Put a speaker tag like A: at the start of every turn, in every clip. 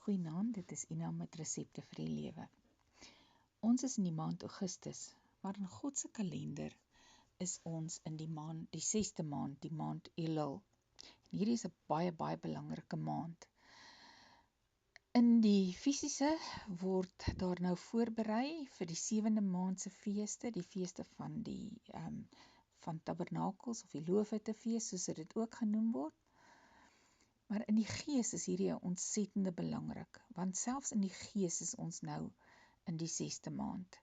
A: Goeienaand, dit is Ina met resepte vir die lewe. Ons is in die maand Augustus, maar in God se kalender is ons in die maand, die 6de maand, die maand Elul. En hierdie is 'n baie belangrike maand. In die fisiese word daar nou voorberei vir die 7de maand se feeste, die feeste van die van tabernakels of die loofhuttefees, soos dit ook genoem word. Maar in die gees is hierdie ontsettende belangrik, want selfs in die gees is ons nou in die 6de maand.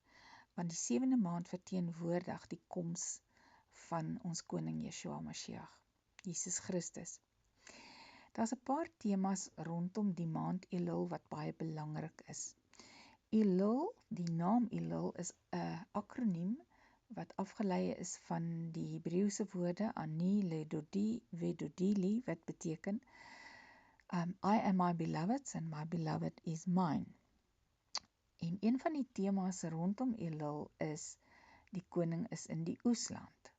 A: Want die 7de maand verteenwoordig die koms van ons koning Yeshua Mashiach, Jesus Christus. Daar's 'n paar temas rondom die maand Elul wat baie belangrik is. Elul, die naam Elul is 'n akroniem wat afgelei is van die Hebreëse woorde Ani, Ledodi, Vedodili, wat beteken I am my beloved's and my beloved is mine. En een van die temas rondom Elul is die koning is in die oesland.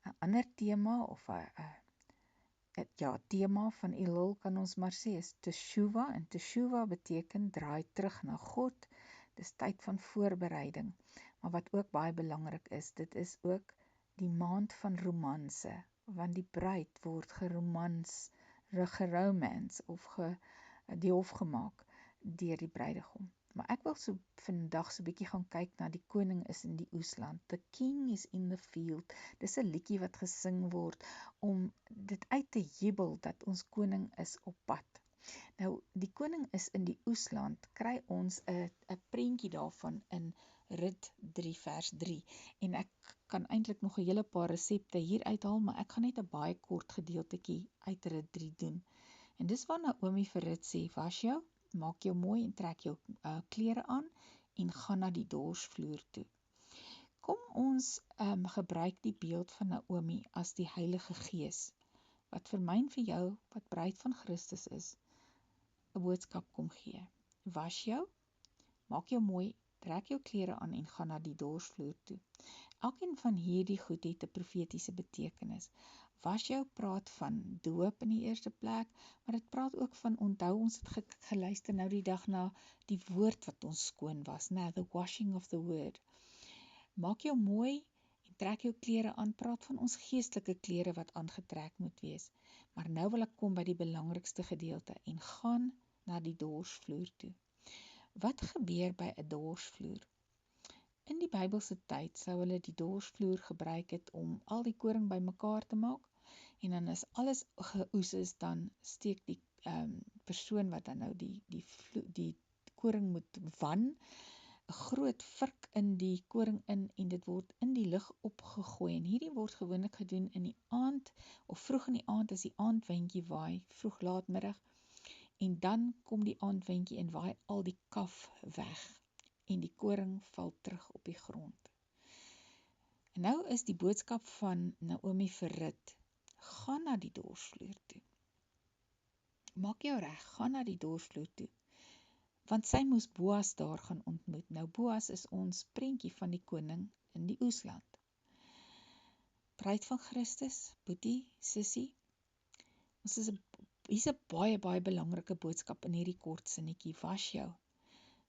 A: 'n ander tema of 'n tema van Elul kan ons maar sê is Teshuva, en Teshuva beteken draai terug na God. Dis tyd van voorbereiding. Maar wat ook baie belangrik is, dit is ook die maand van romanse, want die bruid word geromance of die hof gemaak deur die bruidegom. Maar ek wil vandag so 'n bietjie gaan kyk na die koning is in die oesland. The king is in the field. Dis 'n liedjie wat gesing word om dit uit te jubel dat ons koning is op pad. Nou, die koning is in die oesland, kry ons 'n prentjie daarvan in Rit 3 vers 3. En ek kan eintlik nog 'n hele paar resepte hier uithaal, maar ek gaan net 'n baie kort gedeeltetjie uit Rit 3 doen. En dis waar Naomi vir Rit sê, was jou, maak jou mooi en trek jou klere aan en gaan na die dorsvloer toe. Kom ons gebruik die beeld van Naomi as die Heilige Gees, wat vir my en vir jou, wat bruid van Christus is, 'n boodskap kom gee. Was jou, maak jou mooi, trek jou klere aan en gaan na die dorsvloer toe. Elkeen van hierdie goed het 'n profetiese betekenis. Was jou praat van doop in die eerste plek, maar dit praat ook van, onthou ons het geluister nou die dag na die woord wat ons skoon was, the washing of the word. Maak jou mooi en trek jou klere aan, praat van ons geestelike klere wat aangetrek moet wees. Maar nou wil ek kom by die belangrikste gedeelte en gaan na die dorsvloer toe. Wat gebeur by 'n dorsvloer? In die Bybelse tyd sou hulle die dorsvloer gebruik het om al die koring bymekaar te maak, en dan as alles geoes is, dan steek die persoon wat dan nou die koring moet wan, 'n groot vurk in die koring in, en dit word in die lug opgegooi, en hierdie word gewoonlik gedoen in die aand, of vroeg in die aand as die aandwindjie waai, vroeg laatmiddag, en dan kom die aandwindjie en waai al die kaf weg, en die koring val terug op die grond. En nou is die boodskap van Naomi vir Rit, gaan na die dorsvloer toe. Maak jou reg, gaan na die dorsvloer toe. Want sy moes Boas daar gaan ontmoet. Nou Boas is ons prentjie van die koning in die oesland. Bruid van Christus, boetie, sissie, hier's 'n baie belangrike boodskap in hierdie kort sinnetjie. Was jou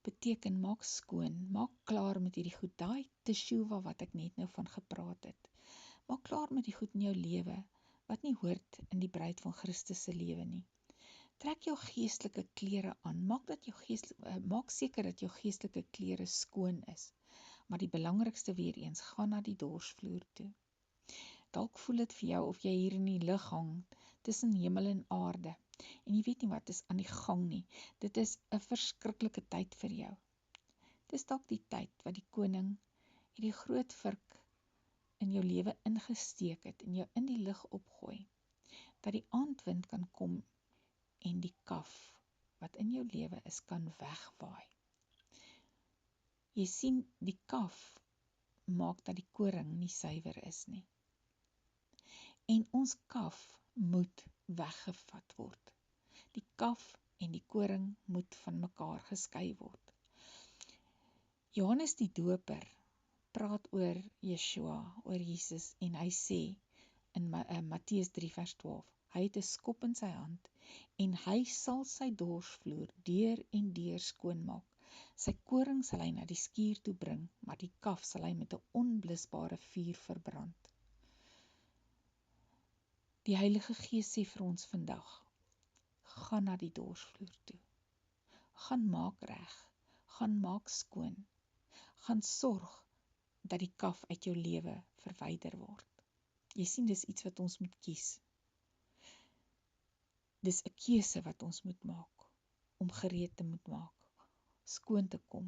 A: beteken maak skoon, maak klaar met hierdie goed, daai teshuva wat ek net nou van gepraat het. Maak klaar met die goed in jou lewe wat nie hoort in die bruid van Christus se lewe nie. Trek jou geestelike klere aan, maak seker dat jou geestelike klere skoon is. Maar die belangrikste weer eens, gaan na die dorsvloer toe. Dalk voel dit vir jou of jy hier in die lug hang tussen hemel en aarde. En jy weet nie wat is aan die gang nie. Dit is 'n verskriklike tyd vir jou. Dis dalk die tyd wat die koning hierdie groot vurk in jou lewe ingesteek het en jou in die lug opgooi, dat die aandwind kan kom en die kaf wat in jou lewe is kan wegwaai. Jy sien, die kaf maak dat die koring nie suiwer is nie. En ons kaf moet weggevat word. Die kaf en die koring moet van mekaar geskei word. Johannes die Doper praat oor Yeshua, oor Jesus, en hy sê in Matteus 3 vers 12, hy het 'n skop in sy hand en hy sal sy dorsvloer deur en deur skoonmaak. Sy koring sal hy na die skuur toe bring, maar die kaf sal hy met 'n onblusbare vuur verbrand. Die Heilige Gees sê vir ons vandag, gaan na die dorsvloer toe. Gaan maak reg, gaan maak skoon, gaan sorg dat die kaf uit jou lewe verwyder word. Jy sien, dis iets wat ons moet kies. Dis 'n keuse wat ons moet maak, om gereed te moet maak, skoon te kom,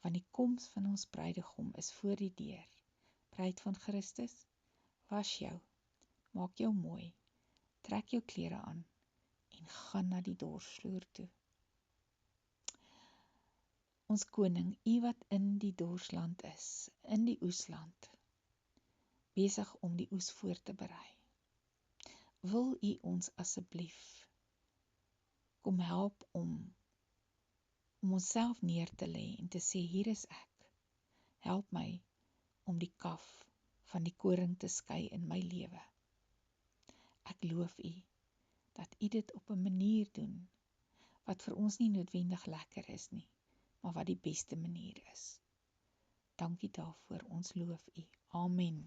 A: want die koms van ons bruidegom is voor die deur. Bruid van Christus, was jou, maak jou mooi, trek jou klere aan en gaan na die dorsvloer toe. Ons koning, u wat in die dorsland is, in die oesland, besig om die oes voor te berei. Wil u ons asseblief kom help om onsself neer te lê en te sê, hier is ek, help my om die kaf van die koring te skei in my lewe. Ek loof u, dat u dit op 'n manier doen, wat vir ons nie noodwendig lekker is nie, maar wat die beste manier is. Dankie daarvoor, ons loof u. Amen.